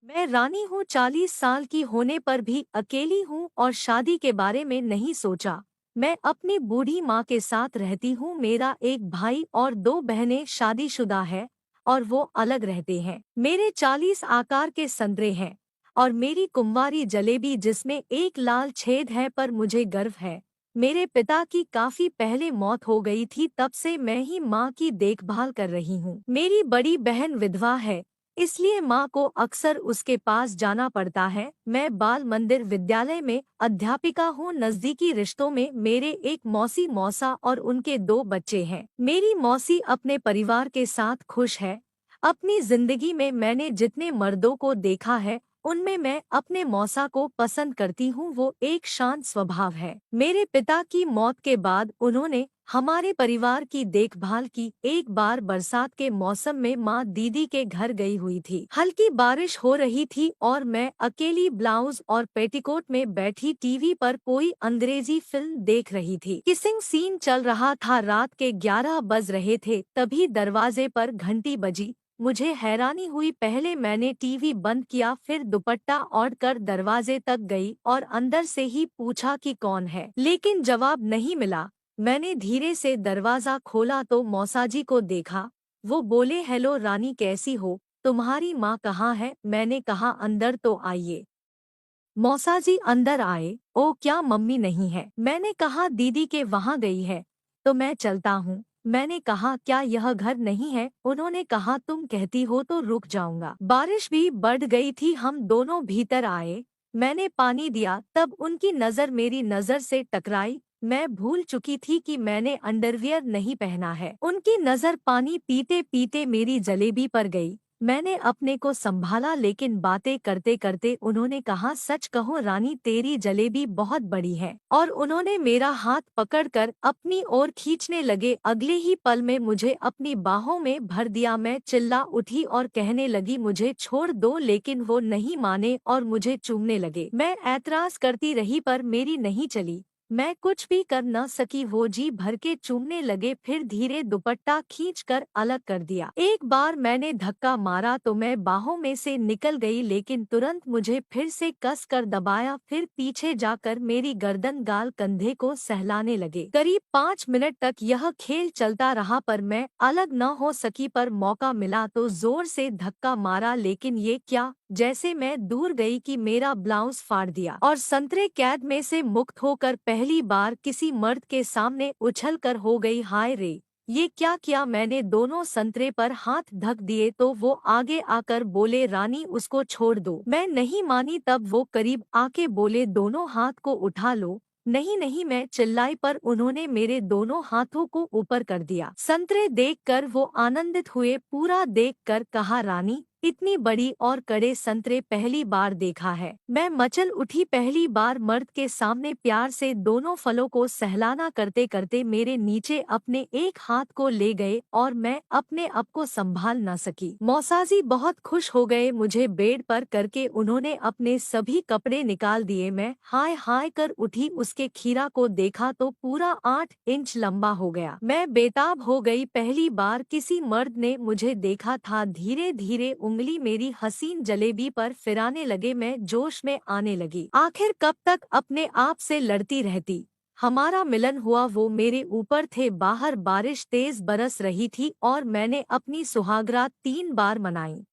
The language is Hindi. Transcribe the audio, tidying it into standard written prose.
मैं रानी हूँ, 40 साल की होने पर भी अकेली हूँ और शादी के बारे में नहीं सोचा। मैं अपनी बूढ़ी माँ के साथ रहती हूँ। मेरा एक भाई और दो बहनें शादीशुदा है और वो अलग रहते हैं। मेरे 40 आकार के संतरे हैं और मेरी कुंवारी जलेबी जिसमें एक लाल छेद है पर मुझे गर्व है। मेरे पिता की काफी पहले मौत हो गई थी, तब से मैं ही माँ की देखभाल कर रही हूँ। मेरी बड़ी बहन विधवा है, इसलिए माँ को अक्सर उसके पास जाना पड़ता है। मैं बाल मंदिर विद्यालय में अध्यापिका हूँ। नजदीकी रिश्तों में मेरे एक मौसी मौसा और उनके दो बच्चे हैं। मेरी मौसी अपने परिवार के साथ खुश है। अपनी जिंदगी में मैंने जितने मर्दों को देखा है, उनमें मैं अपने मौसा को पसंद करती हूँ। वो एक शांत स्वभाव है। मेरे पिता की मौत के बाद उन्होंने हमारे परिवार की देखभाल की। एक बार बरसात के मौसम में माँ दीदी के घर गई हुई थी। हल्की बारिश हो रही थी और मैं अकेली ब्लाउज और पेटीकोट में बैठी टीवी पर कोई अंग्रेजी फिल्म देख रही थी। किसिंग सीन चल रहा था। रात के 11 बज रहे थे, तभी दरवाजे पर घंटी बजी। मुझे हैरानी हुई। पहले मैंने टीवी बंद किया, फिर दुपट्टा ओढ़कर दरवाजे तक गई और अंदर से ही पूछा कि कौन है, लेकिन जवाब नहीं मिला। मैंने धीरे से दरवाजा खोला तो मौसाजी को देखा। वो बोले, हेलो रानी, कैसी हो? तुम्हारी माँ कहाँ है? मैंने कहा, अंदर तो आइए। मौसाजी अंदर आए। ओ, क्या मम्मी नहीं है? मैंने कहा, दीदी के वहाँ गई है। तो मैं चलता हूँ। मैंने कहा, क्या यह घर नहीं है? उन्होंने कहा, तुम कहती हो तो रुक जाऊंगा। बारिश भी बढ़ गई थी। हम दोनों भीतर आए। मैंने पानी दिया, तब उनकी नज़र मेरी नज़र से टकराई। मैं भूल चुकी थी कि मैंने अंडरवियर नहीं पहना है। उनकी नज़र पानी पीते पीते मेरी जलेबी पर गई। मैंने अपने को संभाला, लेकिन बातें करते करते उन्होंने कहा, सच कहो रानी, तेरी जलेबी बहुत बड़ी है। और उन्होंने मेरा हाथ पकड़कर अपनी ओर खींचने लगे। अगले ही पल में मुझे अपनी बाहों में भर दिया। मैं चिल्ला उठी और कहने लगी, मुझे छोड़ दो, लेकिन वो नहीं माने और मुझे चूमने लगे। मैं ऐतराज करती रही पर मेरी नहीं चली। मैं कुछ भी कर न सकी। वो जी भर के चूमने लगे, फिर धीरे दुपट्टा खींचकर अलग कर दिया। एक बार मैंने धक्का मारा तो मैं बाहों में से निकल गई, लेकिन तुरंत मुझे फिर से कस कर दबाया। फिर पीछे जाकर मेरी गर्दन गाल कंधे को सहलाने लगे। करीब 5 मिनट तक यह खेल चलता रहा पर मैं अलग न हो सकी। पर मौका मिला तो जोर से धक्का मारा, लेकिन ये क्या, जैसे मैं दूर गई कि मेरा ब्लाउज फाड़ दिया और संतरे कैद में से मुक्त होकर पहली बार किसी मर्द के सामने उछल कर हो गई। हाय रे, ये क्या किया मैंने? दोनों संतरे पर हाथ ढक दिए तो वो आगे आकर बोले, रानी उसको छोड़ दो। मैं नहीं मानी। तब वो करीब आके बोले, दोनों हाथ को उठा लो। नहीं नहीं, मैं चिल्लाई पर उन्होंने मेरे दोनों हाथों को ऊपर कर दिया। संतरे देखकर वो आनंदित हुए। पूरा देखकर कहा, रानी, इतनी बड़ी और कड़े संतरे पहली बार देखा है। मैं मचल उठी। पहली बार मर्द के सामने प्यार से दोनों फलों को सहलाना करते करते मेरे नीचे अपने एक हाथ को ले गए और मैं अपने आप को संभाल न सकी। मौसाजी बहुत खुश हो गए। मुझे बेड पर करके उन्होंने अपने सभी कपड़े निकाल दिए। मैं हाय हाय कर उठी। उसके खीरा को देखा तो पूरा 8 इंच लंबा हो गया। मैं बेताब हो गई। पहली बार किसी मर्द ने मुझे देखा था। धीरे धीरे उंगली मेरी हसीन जलेबी पर फिराने लगे। मैं जोश में आने लगी। आखिर कब तक अपने आप से लड़ती रहती? हमारा मिलन हुआ। वो मेरे ऊपर थे। बाहर बारिश तेज बरस रही थी और मैंने अपनी सुहागरात 3 बार मनाई।